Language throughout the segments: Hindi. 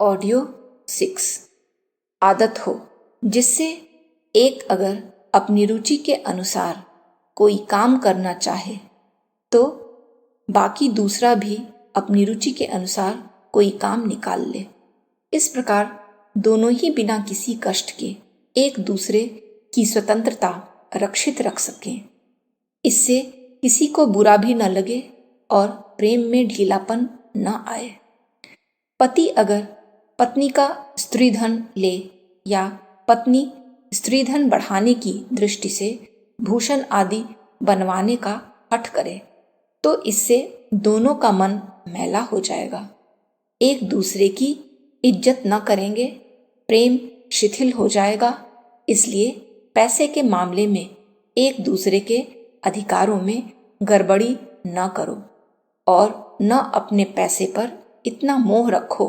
ऑडियो 6 आदत हो, जिससे एक अगर अपनी रुचि के अनुसार कोई काम करना चाहे तो बाकी दूसरा भी अपनी रुचि के अनुसार कोई काम निकाल ले। इस प्रकार दोनों ही बिना किसी कष्ट के एक दूसरे की स्वतंत्रता रक्षित रख सकें। इससे किसी को बुरा भी न लगे और प्रेम में ढीलापन न आए। पति अगर पत्नी का स्त्रीधन ले या पत्नी स्त्रीधन बढ़ाने की दृष्टि से भूषण आदि बनवाने का हठ करे तो इससे दोनों का मन मैला हो जाएगा, एक दूसरे की इज्जत न करेंगे, प्रेम शिथिल हो जाएगा। इसलिए पैसे के मामले में एक दूसरे के अधिकारों में गड़बड़ी न करो और न अपने पैसे पर इतना मोह रखो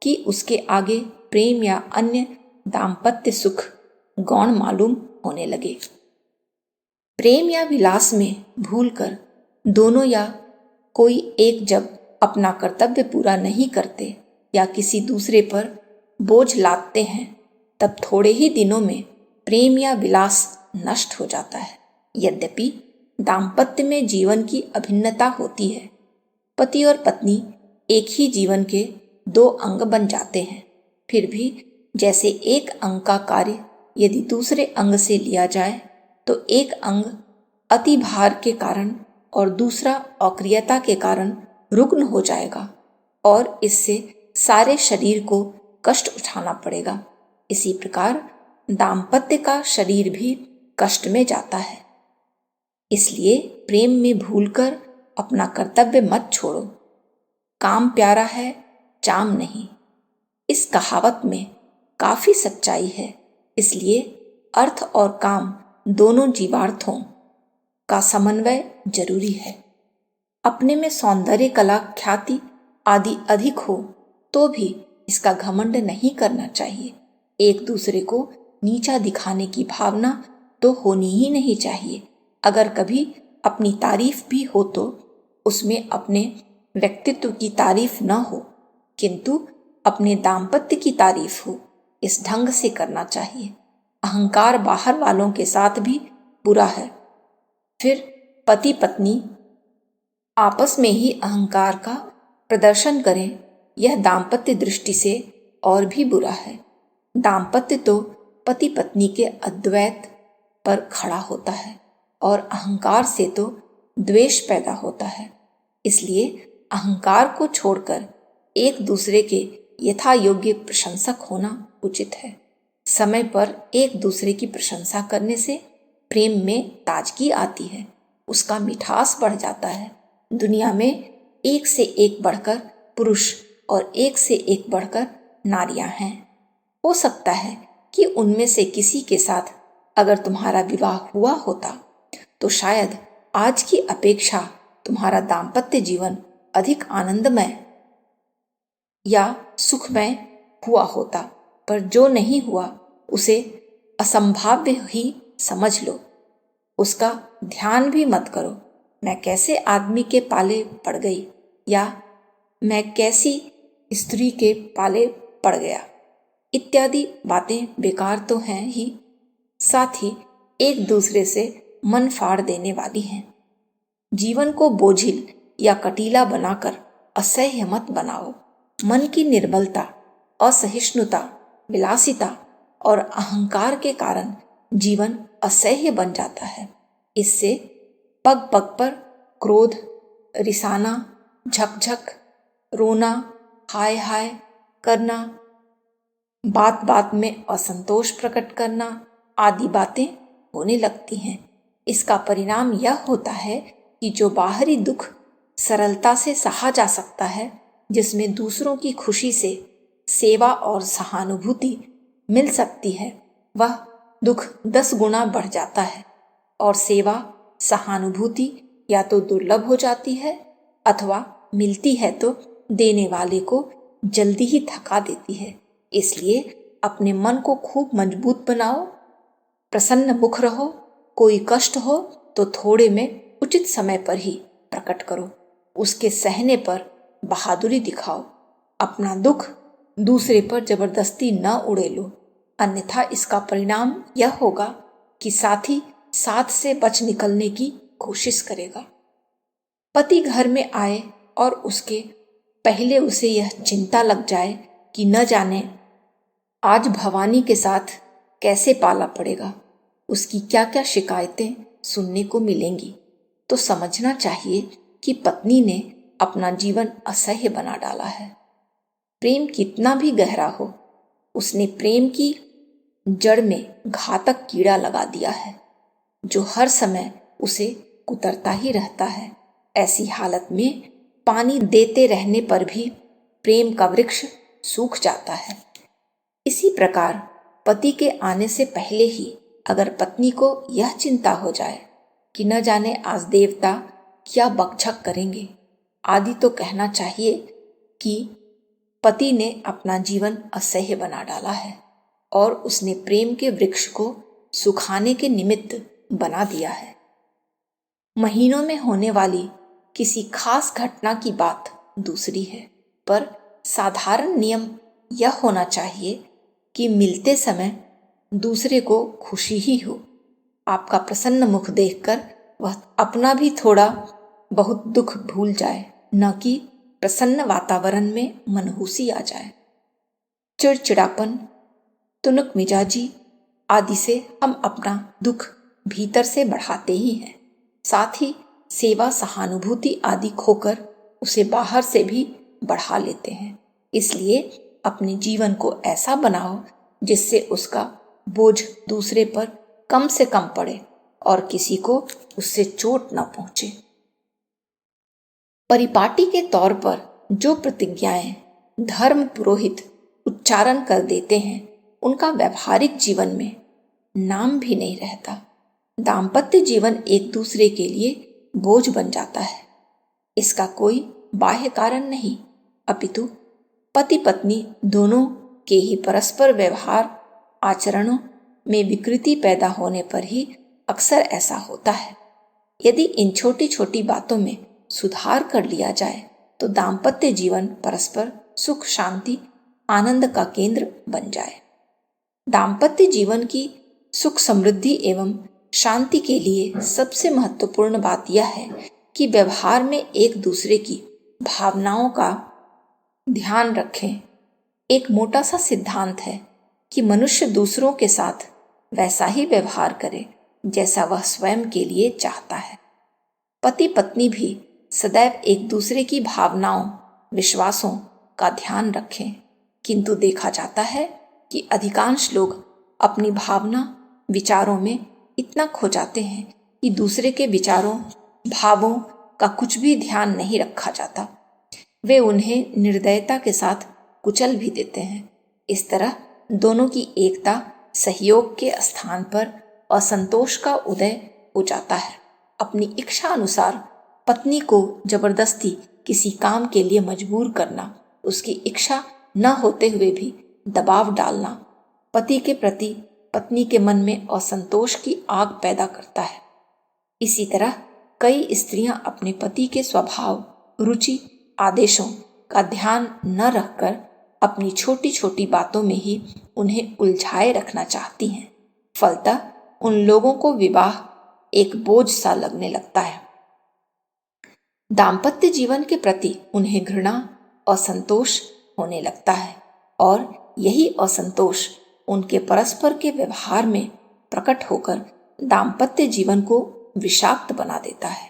कि उसके आगे प्रेम या अन्य दाम्पत्य सुख गौण मालूम होने लगे। प्रेम या विलास में भूलकर दोनों या कोई एक जब अपना कर्तव्य पूरा नहीं करते या किसी दूसरे पर बोझ लादते हैं तब थोड़े ही दिनों में प्रेम या विलास नष्ट हो जाता है। यद्यपि दाम्पत्य में जीवन की अभिन्नता होती है, पति और पत्नी एक ही जीवन के दो अंग बन जाते हैं, फिर भी जैसे एक अंग का कार्य यदि दूसरे अंग से लिया जाए तो एक अंग अति भार के कारण और दूसरा अक्रियता के कारण रुग्ण हो जाएगा और इससे सारे शरीर को कष्ट उठाना पड़ेगा। इसी प्रकार दाम्पत्य का शरीर भी कष्ट में जाता है। इसलिए प्रेम में भूलकर अपना कर्तव्य मत छोड़ो। काम प्यारा है, चाम नहीं। इस कहावत में काफी सच्चाई है। इसलिए अर्थ और काम दोनों जीवार्थों का समन्वय जरूरी है। अपने में सौंदर्य कला ख्याति आदि अधिक हो तो भी इसका घमंड नहीं करना चाहिए। एक दूसरे को नीचा दिखाने की भावना तो होनी ही नहीं चाहिए। अगर कभी अपनी तारीफ भी हो तो उसमें अपने व्यक्तित्व की तारीफ न हो किंतु अपने दाम्पत्य की तारीफ हो। इस ढंग से करना चाहिए। अहंकार बाहर वालों के साथ भी बुरा है। फिर पति पत्नी आपस में ही अहंकार का प्रदर्शन करें, यह दाम्पत्य दृष्टि से और भी बुरा है। दाम्पत्य तो पति पत्नी के अद्वैत पर खड़ा होता है और अहंकार से तो द्वेष पैदा होता है। इसलिए अहंकार को छोड़कर एक दूसरे के यथा योग्य प्रशंसक होना उचित है। समय पर एक दूसरे की प्रशंसा करने से प्रेम में ताजगी आती है, उसका मिठास बढ़ जाता है। दुनिया में एक से एक बढ़कर पुरुष और एक से एक बढ़कर नारियां हैं। हो सकता है कि उनमें से किसी के साथ अगर तुम्हारा विवाह हुआ होता तो शायद आज की अपेक्षा तुम्हारा दाम्पत्य जीवन अधिक आनंदमय या सुखमय हुआ होता, पर जो नहीं हुआ उसे असंभाव्य ही समझ लो। उसका ध्यान भी मत करो। मैं कैसे आदमी के पाले पड़ गई या मैं कैसी स्त्री के पाले पड़ गया इत्यादि बातें बेकार तो हैं ही, साथ ही एक दूसरे से मन फाड़ देने वाली हैं। जीवन को बोझिल या कटीला बनाकर असह्य मत बनाओ। मन की निर्बलता, असहिष्णुता, विलासिता और अहंकार के कारण जीवन असह्य बन जाता है। इससे पग पग पर क्रोध, रिसाना, झकझक, रोना, हाय हाय करना, बात बात में असंतोष प्रकट करना आदि बातें होने लगती हैं। इसका परिणाम यह होता है कि जो बाहरी दुख सरलता से सहा जा सकता है, जिसमें दूसरों की खुशी से सेवा और सहानुभूति मिल सकती है, वह दुख 10 गुना बढ़ जाता है और सेवा सहानुभूति या तो दुर्लभ हो जाती है अथवा मिलती है तो देने वाले को जल्दी ही थका देती है। इसलिए अपने मन को खूब मजबूत बनाओ, प्रसन्न मुख रहो। कोई कष्ट हो तो थोड़े में उचित समय पर ही प्रकट करो, उसके सहने पर बहादुरी दिखाओ। अपना दुख दूसरे पर जबरदस्ती न उड़ेलो, अन्यथा इसका परिणाम यह होगा कि साथी साथ से बच निकलने की कोशिश करेगा। पति घर में आए और उसके पहले उसे यह चिंता लग जाए कि न जाने आज भवानी के साथ कैसे पाला पड़ेगा, उसकी क्या क्या शिकायतें सुनने को मिलेंगी, तो समझना चाहिए कि पत्नी ने अपना जीवन असह्य बना डाला है। प्रेम कितना भी गहरा हो, उसने प्रेम की जड़ में घातक कीड़ा लगा दिया है, जो हर समय उसे कुतरता ही रहता है। ऐसी हालत में पानी देते रहने पर भी प्रेम का वृक्ष सूख जाता है। इसी प्रकार पति के आने से पहले ही अगर पत्नी को यह चिंता हो जाए कि न जाने आज देवता क्या बकझक करेंगे आदि, तो कहना चाहिए कि पति ने अपना जीवन असह्य बना डाला है और उसने प्रेम के वृक्ष को सुखाने के निमित्त बना दिया है। महीनों में होने वाली किसी खास घटना की बात दूसरी है, पर साधारण नियम यह होना चाहिए कि मिलते समय दूसरे को खुशी ही हो। आपका प्रसन्न मुख देखकर वह अपना भी थोड़ा बहुत दुख भूल जाए, न कि प्रसन्न वातावरण में मनहूसी आ जाए। चिड़चिड़ापन, तुनक मिजाजी आदि से हम अपना दुख भीतर से बढ़ाते ही हैं, साथ ही सेवा सहानुभूति आदि खोकर उसे बाहर से भी बढ़ा लेते हैं। इसलिए अपने जीवन को ऐसा बनाओ जिससे उसका बोझ दूसरे पर कम से कम पड़े और किसी को उससे चोट न पहुंचे। परिपाटी के तौर पर जो प्रतिज्ञाएं धर्म पुरोहित उच्चारण कर देते हैं, उनका व्यवहारिक जीवन में नाम भी नहीं रहता। दाम्पत्य जीवन एक दूसरे के लिए बोझ बन जाता है। इसका कोई बाह्य कारण नहीं, अपितु पति पत्नी दोनों के ही परस्पर व्यवहार आचरणों में विकृति पैदा होने पर ही अक्सर ऐसा होता है। यदि इन छोटी छोटी बातों में सुधार कर लिया जाए तो दाम्पत्य जीवन परस्पर सुख शांति आनंद का केंद्र बन जाए। दाम्पत्य जीवन की सुख समृद्धि एवं शांति के लिए सबसे महत्वपूर्ण बात यह है कि व्यवहार में एक दूसरे की भावनाओं का ध्यान रखें। एक मोटा सा सिद्धांत है कि मनुष्य दूसरों के साथ वैसा ही व्यवहार करे जैसा वह स्वयं के लिए चाहता है। पति पत्नी भी सदैव एक दूसरे की भावनाओं विश्वासों का ध्यान रखें, किंतु देखा जाता है कि अधिकांश लोग अपनी भावना विचारों में इतना खो जाते हैं कि दूसरे के विचारों भावों का कुछ भी ध्यान नहीं रखा जाता। वे उन्हें निर्दयता के साथ कुचल भी देते हैं। इस तरह दोनों की एकता सहयोग के स्थान पर असंतोष का उदय हो जाता है। अपनी इच्छा अनुसार पत्नी को जबरदस्ती किसी काम के लिए मजबूर करना, उसकी इच्छा न होते हुए भी दबाव डालना पति के प्रति पत्नी के मन में असंतोष की आग पैदा करता है। इसी तरह कई स्त्रियां अपने पति के स्वभाव, रुचि, आदेशों का ध्यान न रखकर अपनी छोटी छोटी बातों में ही उन्हें उलझाए रखना चाहती हैं। फलतः उन लोगों को विवाह एक बोझ सा लगने लगता है। दाम्पत्य जीवन के प्रति उन्हें घृणा, असंतोष होने लगता है और यही असंतोष उनके परस्पर के व्यवहार में प्रकट होकर दाम्पत्य जीवन को विषाक्त बना देता है।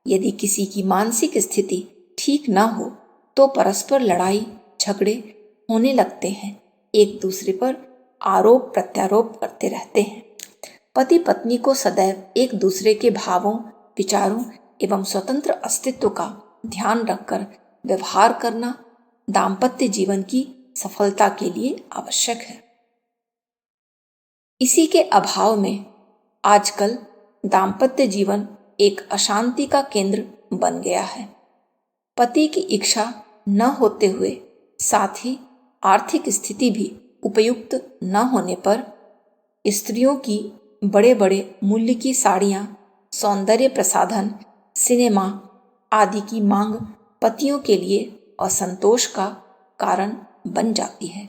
यदि किसी की मानसिक स्थिति ठीक न हो तो परस्पर लड़ाई झगड़े होने लगते हैं, एक दूसरे पर आरोप प्रत्यारोप करते रहते हैं। पति पत्नी को सदैव एक दूसरे के भावों, विचारों एवं स्वतंत्र अस्तित्व का ध्यान रखकर व्यवहार करना दाम्पत्य जीवन की सफलता के लिए आवश्यक है। इसी के अभाव में आजकल दाम्पत्य जीवन एक अशांति का केंद्र बन गया है। पति की इच्छा न होते हुए साथ ही आर्थिक स्थिति भी उपयुक्त न होने पर स्त्रियों की बड़े बड़े मूल्य की साड़ियाँ, सौंदर्य प्रसाधन, सिनेमा आदि की मांग पतियों के लिए असंतोष का कारण बन जाती है।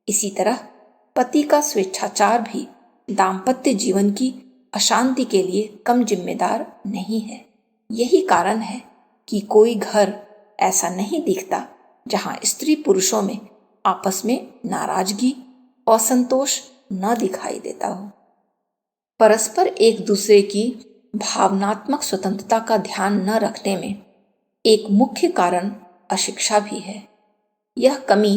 इसी तरह पति का स्वेच्छाचार भी दाम्पत्य जीवन की अशांति के लिए कम जिम्मेदार नहीं है। यही कारण है कि कोई घर ऐसा नहीं दिखता जहां स्त्री पुरुषों में आपस में नाराजगी, असंतोष न दिखाई देता हो। परस्पर एक दूसरे की भावनात्मक स्वतंत्रता का ध्यान न रखने में एक मुख्य कारण अशिक्षा भी है। यह कमी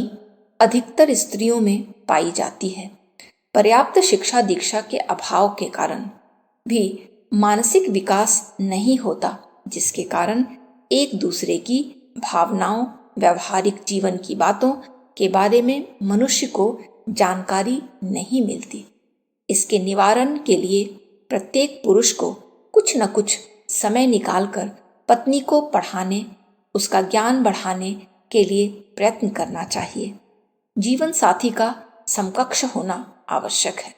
अधिकतर स्त्रियों में पाई जाती है। पर्याप्त शिक्षा दीक्षा के अभाव के कारण भी मानसिक विकास नहीं होता, जिसके कारण एक दूसरे की भावनाओं, व्यावहारिक जीवन की बातों के बारे में मनुष्य को जानकारी नहीं मिलती। इसके निवारण के लिए प्रत्येक पुरुष को कुछ न कुछ समय निकालकर पत्नी को पढ़ाने, उसका ज्ञान बढ़ाने के लिए प्रयत्न करना चाहिए। जीवन साथी का समकक्ष होना आवश्यक है।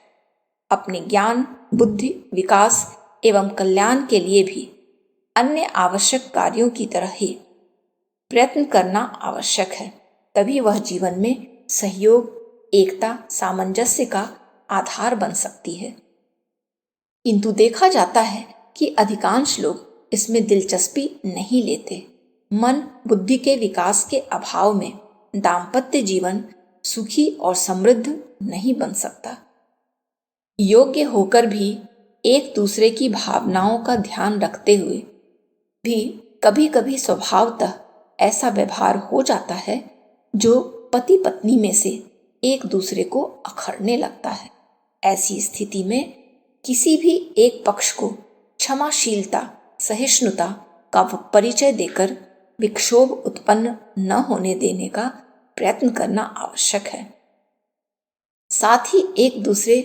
अपने ज्ञान, बुद्धि, विकास एवं कल्याण के लिए भी अन्य आवश्यक कार्यों की तरह ही प्रयत्न करना आवश्यक है। तभी वह जीवन में सहयोग, एकता, सामंजस्य का आधार बन सकती है। किंतु देखा जाता है कि अधिकांश लोग इसमें दिलचस्पी नहीं लेते। मन बुद्धि के विकास के अभाव में दाम्पत्य जीवन सुखी और समृद्ध नहीं बन सकता। योग्य होकर भी एक दूसरे की भावनाओं का ध्यान रखते हुए भी कभी कभी स्वभावतः ऐसा व्यवहार हो जाता है जो पति पत्नी में से एक दूसरे को अखरने लगता है। ऐसी स्थिति में किसी भी एक पक्ष को क्षमाशीलता, सहिष्णुता का परिचय देकर विक्षोभ उत्पन्न न होने देने का प्रयत्न करना आवश्यक है। साथ ही एक दूसरे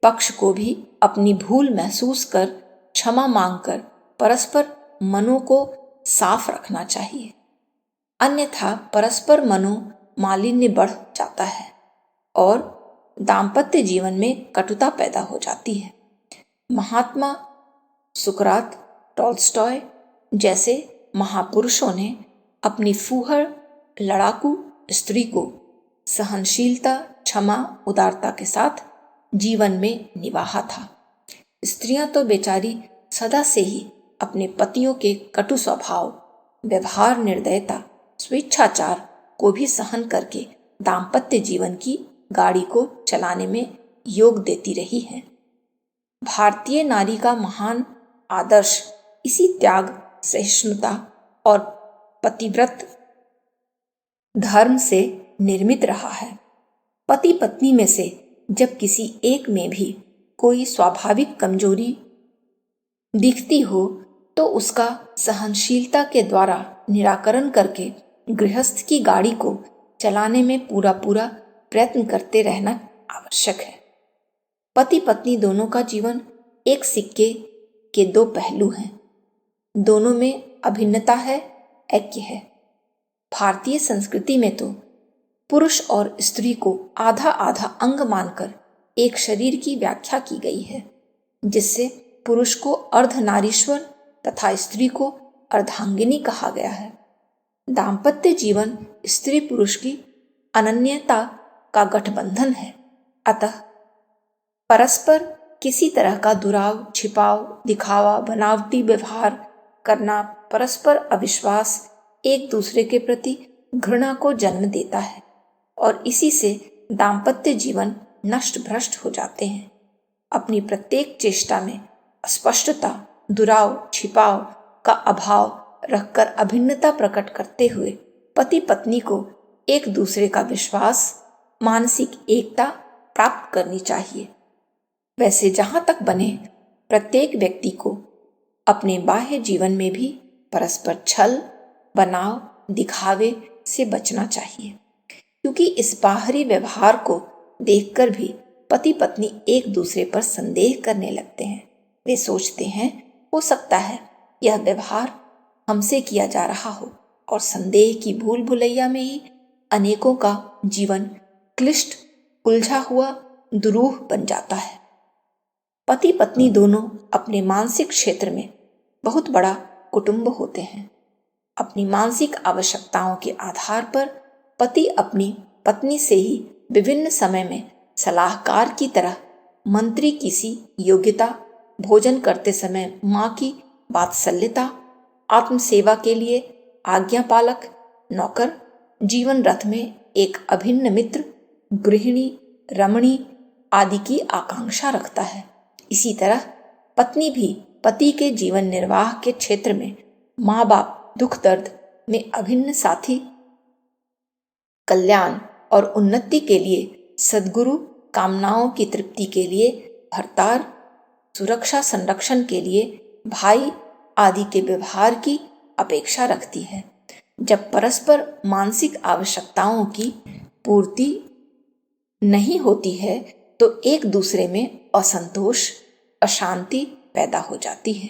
पक्ष को भी अपनी भूल महसूस कर क्षमा मांगकर परस्पर मनों को साफ रखना चाहिए। अन्यथा परस्पर मनोमालिन्य बढ़ जाता है और दाम्पत्य जीवन में कटुता पैदा हो जाती है। महात्मा सुकरात, टॉल्स्टॉय जैसे महापुरुषों ने अपनी फूहड़ लड़ाकू स्त्री को सहनशीलता, क्षमा, उदारता के साथ जीवन में निभाया था। स्त्रियां तो बेचारी सदा से ही अपने पतियों के कटु स्वभाव, व्यवहार, निर्दयता, स्वेच्छाचार को भी सहन करके दाम्पत्य जीवन की गाड़ी को चलाने में योग देती रही है। भारतीय नारी का महान आदर्श इसी त्याग, सहिष्णुता और पतिव्रत धर्म से निर्मित रहा है। पति पत्नी में से जब किसी एक में भी कोई स्वाभाविक कमजोरी दिखती हो तो उसका सहनशीलता के द्वारा निराकरण करके गृहस्थ की गाड़ी को चलाने में पूरा प्रयत्न करते रहना आवश्यक है। पति पत्नी दोनों का जीवन एक सिक्के के दो पहलू हैं। दोनों में अभिन्नता है, ऐक्य है। भारतीय संस्कृति में तो पुरुष और स्त्री को आधा आधा अंग मानकर एक शरीर की व्याख्या की गई है, जिससे पुरुष को अर्धनारीश्वर तथा स्त्री को अर्धांगिनी कहा गया है। दाम्पत्य जीवन स्त्री पुरुष की अनन्यता का गठबंधन है। अतः परस्पर किसी तरह का दुराव, छिपाव, दिखावा, बनावटी व्यवहार करना परस्पर अविश्वास, एक दूसरे के प्रति घृणा को जन्म देता है और इसी से दाम्पत्य जीवन नष्ट भ्रष्ट हो जाते हैं। अपनी प्रत्येक चेष्टा में अस्पष्टता, दुराव, छिपाव का अभाव रखकर अभिन्नता प्रकट करते हुए पति पत्नी को एक दूसरे का विश्वास, मानसिक एकता प्राप्त करनी चाहिए। वैसे जहां तक बने प्रत्येक व्यक्ति को अपने बाह्य जीवन में भी परस्पर छल, बनाव, दिखावे से बचना चाहिए, क्योंकि इस बाहरी व्यवहार को देखकर भी पति पत्नी एक दूसरे पर संदेह करने लगते हैं। वे सोचते हैं हो सकता है यह व्यवहार हमसे किया जा रहा हो और संदेह की भूल भुलैया में ही अनेकों का जीवन क्लिष्ट, उलझा हुआ, दुरूह बन जाता है। पति पत्नी दोनों अपने मानसिक क्षेत्र में बहुत बड़ा कुटुंब होते हैं। अपनी मानसिक आवश्यकताओं के आधार पर पति अपनी पत्नी से ही विभिन्न समय में सलाहकार की तरह, मंत्री किसी योग्यता, भोजन करते समय माँ की वात्सल्यता, आत्मसेवा के लिए आज्ञापालक, नौकर, जीवन रथ में एक अभिन्न मित्र, गृहिणी, रमणी आदि की आकांक्षा रखता है। इसी तरह पत्नी भी पति के जीवन निर्वाह के क्षेत्र में माँ बाप, दुख दर्द में अभिन्न साथी, कल्याण और उन्नति के लिए सद्गुरु, कामनाओं की तृप्ति के लिए भरतार, सुरक्षा संरक्षण के लिए भाई आदि के व्यवहार की अपेक्षा रखती है। जब परस्पर मानसिक आवश्यकताओं की पूर्ति नहीं होती है तो एक दूसरे में असंतोष, अशांति पैदा हो जाती है,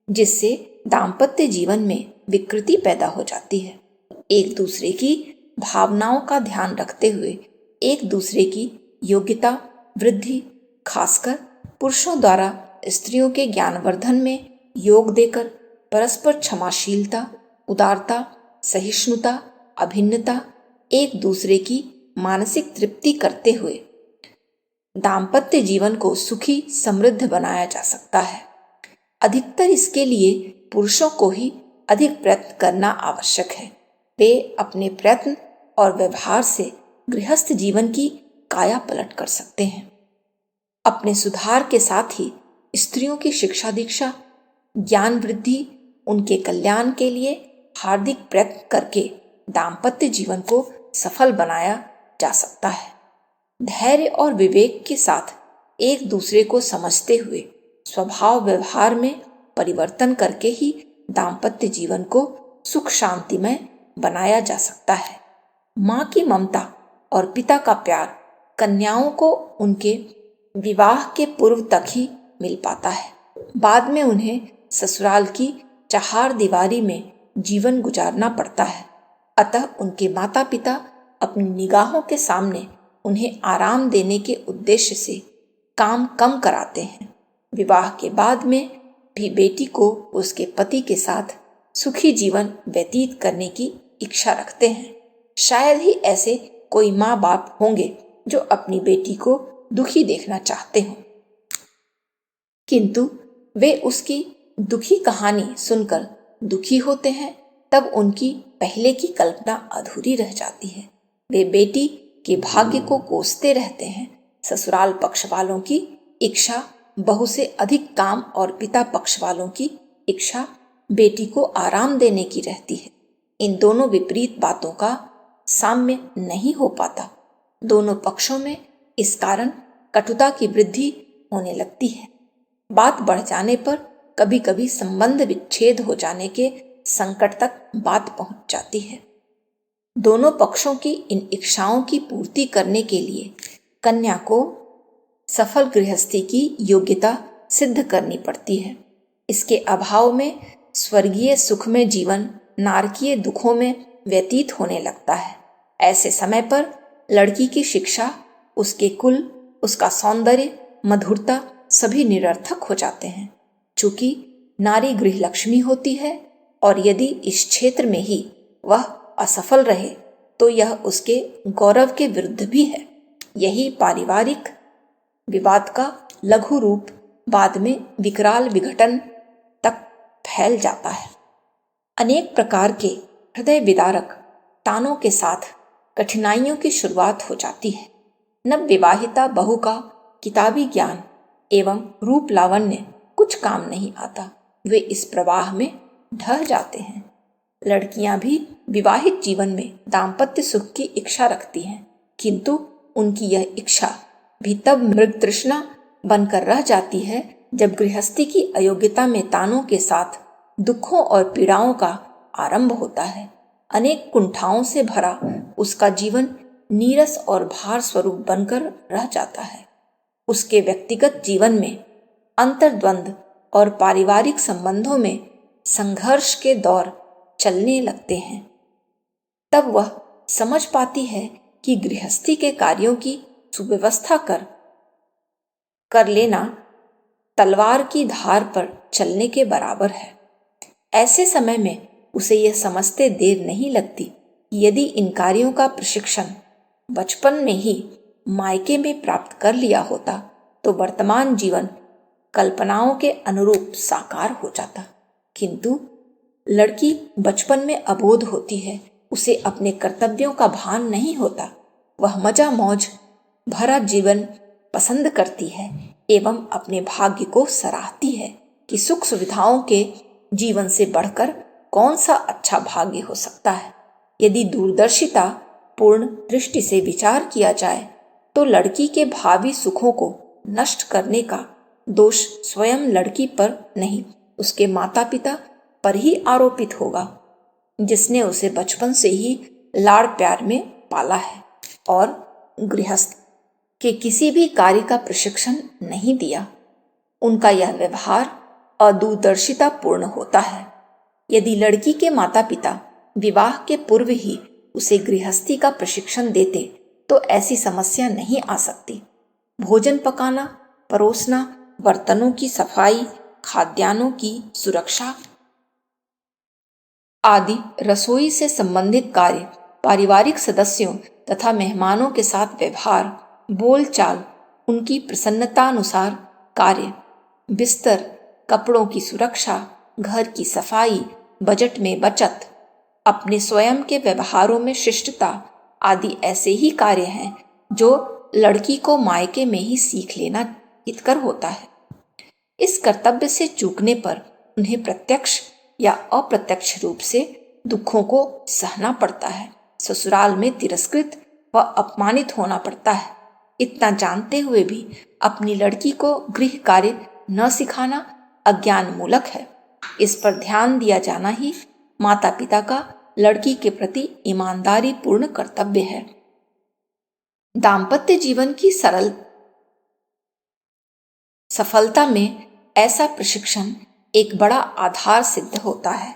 जिससे दाम्पत्य जीवन में विकृति पैदा हो जाती है। एक दूसरे की भावनाओं का ध्यान रखते हुए एक दूसरे की योग्यता वृद्धि, खासकर पुरुषों द्वारा स्त्रियों के ज्ञानवर्धन में योग देकर परस्पर क्षमाशीलता, उदारता, सहिष्णुता, अभिन्नता, एक दूसरे की मानसिक तृप्ति करते हुए दाम्पत्य जीवन को सुखी समृद्ध बनाया जा सकता है। अधिकतर इसके लिए पुरुषों को ही अधिक प्रयत्न करना आवश्यक है। वे अपने प्रयत्न और व्यवहार से गृहस्थ जीवन की काया पलट कर सकते हैं। अपने सुधार के साथ ही स्त्रियों की शिक्षा दीक्षा, ज्ञान वृद्धि, उनके कल्याण के लिए हार्दिक प्रयत्न करके दाम्पत्य जीवन को सफल बनाया जा सकता है। धैर्य और विवेक के साथ एक दूसरे को समझते हुए स्वभाव व्यवहार में परिवर्तन करके ही दाम्पत्य जीवन को सुख शांतिमय बनाया जा सकता है। माँ की ममता और पिता का प्यार कन्याओं को उनके विवाह के पूर्व तक ही मिल पाता है। बाद में उन्हें ससुराल की चार दीवारी में जीवन गुजारना पड़ता है। अतः उनके माता पिता अपनी निगाहों के सामने उन्हें आराम देने के उद्देश्य से काम कम कराते हैं। विवाह के बाद में भी बेटी को उसके पति के साथ सुखी जीवन व्यतीत करने की इच्छा रखते हैं। शायद ही ऐसे कोई माँ बाप होंगे जो अपनी बेटी को दुखी देखना चाहते हों, किंतु वे उसकी दुखी कहानी सुनकर दुखी होते हैं, तब उनकी पहले की कल्पना अधूरी रह जाती है। वे बेटी के भाग्य को कोसते रहते हैं। ससुराल पक्ष वालों की इच्छा बहू से अधिक काम और पिता पक्ष वालों की इच्छा बेटी को आराम देने की रहती है। इन दोनों विपरीत बातों का साम्य नहीं हो पाता। दोनों पक्षों में इस कारण कटुता की वृद्धि होने लगती है। बात बढ़ जाने पर कभी कभी संबंध विच्छेद हो जाने के संकट तक बात पहुंच जाती है। दोनों पक्षों की इन इच्छाओं की पूर्ति करने के लिए कन्या को सफल गृहस्थी की योग्यता सिद्ध करनी पड़ती है। इसके अभाव में स्वर्गीय सुख में जीवन नारकीय दुखों में व्यतीत होने लगता है। ऐसे समय पर लड़की की शिक्षा, उसके कुल, उसका सौंदर्य, मधुरता सभी निरर्थक हो जाते हैं। चूंकि नारी गृह लक्ष्मी होती है और यदि इस क्षेत्र में ही वह असफल रहे तो यह उसके गौरव के विरुद्ध भी है। यही पारिवारिक विवाद का लघु रूप बाद में विकराल विघटन तक फैल जाता है। अनेक प्रकार के हृदय विदारक तानों के साथ कठिनाइयों की शुरुआत हो जाती है। नव विवाहिता बहू का किताबी ज्ञान एवं रूप लावण्य कुछ काम नहीं आता। वे इस प्रवाह में ढह जाते हैं। लड़कियां भी विवाहित जीवन में दाम्पत्य सुख की इच्छा रखती हैं, किंतु उनकी यह इच्छा भी तब मृग तृष्णा बनकर रह जाती है जब गृहस्थी की अयोग्यता में तानों के साथ दुखों और पीड़ाओं का आरंभ होता है। अनेक कुंठाओं से भरा उसका जीवन नीरस और भार स्वरूप बनकर रह जाता है। उसके व्यक्तिगत जीवन में अंतर्द्वंद और पारिवारिक संबंधों में संघर्ष के दौर चलने लगते हैं। तब वह समझ पाती है कि गृहस्थी के कार्यों की सुव्यवस्था कर लेना तलवार की धार पर चलने के बराबर है। ऐसे समय में उसे यह समझते देर नहीं लगती कि यदि इन कार्यों का प्रशिक्षण बचपन में ही मायके में प्राप्त कर लिया होता तो वर्तमान जीवन कल्पनाओं के अनुरूप साकार हो जाता। किंतु लड़की बचपन में अबोध होती है, उसे अपने कर्तव्यों का भान नहीं होता। वह मजा मौज भरा जीवन पसंद करती है एवं अपने भाग्य को सराहती है कि सुख सुविधाओं के जीवन से बढ़कर कौन सा अच्छा भाग्य हो सकता है। यदि दूरदर्शिता पूर्ण दृष्टि से विचार किया जाए तो लड़की के भावी सुखों को नष्ट करने का दोष स्वयं लड़की पर नहीं, उसके माता पिता पर ही आरोपित होगा, जिसने उसे बचपन से ही लाड़ प्यार में पाला है और गृहस्थ के किसी भी कार्य का प्रशिक्षण नहीं दिया। उनका यह व्यवहार अदूरदर्शिता पूर्ण होता है। यदि लड़की के माता पिता विवाह के पूर्व ही उसे गृहस्थी का प्रशिक्षण देते तो ऐसी समस्या नहीं आ सकती। भोजन पकाना, परोसना, बर्तनों की सफाई, खाद्यान्नों की सुरक्षा आदि रसोई से संबंधित कार्य, पारिवारिक सदस्यों तथा मेहमानों के साथ व्यवहार, बोलचाल, उनकी प्रसन्नतानुसार कार्य, बिस्तर, कपड़ों की सुरक्षा, घर की सफाई, बजट में बचत, अपने स्वयं के व्यवहारों में शिष्टता आदि ऐसे ही कार्य हैं जो लड़की को मायके में ही सीख लेना हितकर होता है। इस कर्तव्य से चूकने पर उन्हें प्रत्यक्ष या अप्रत्यक्ष रूप से दुखों को सहना पड़ता है। ससुराल में तिरस्कृत व अपमानित होना पड़ता है। इतना जानते हुए भी अपनी लड़की को गृह कार्य न सिखाना अज्ञान मूलक है। इस पर ध्यान दिया जाना ही माता पिता का लड़की के प्रति ईमानदारी पूर्ण कर्तव्य है। दाम्पत्य जीवन की सरल सफलता में ऐसा प्रशिक्षण एक बड़ा आधार सिद्ध होता है।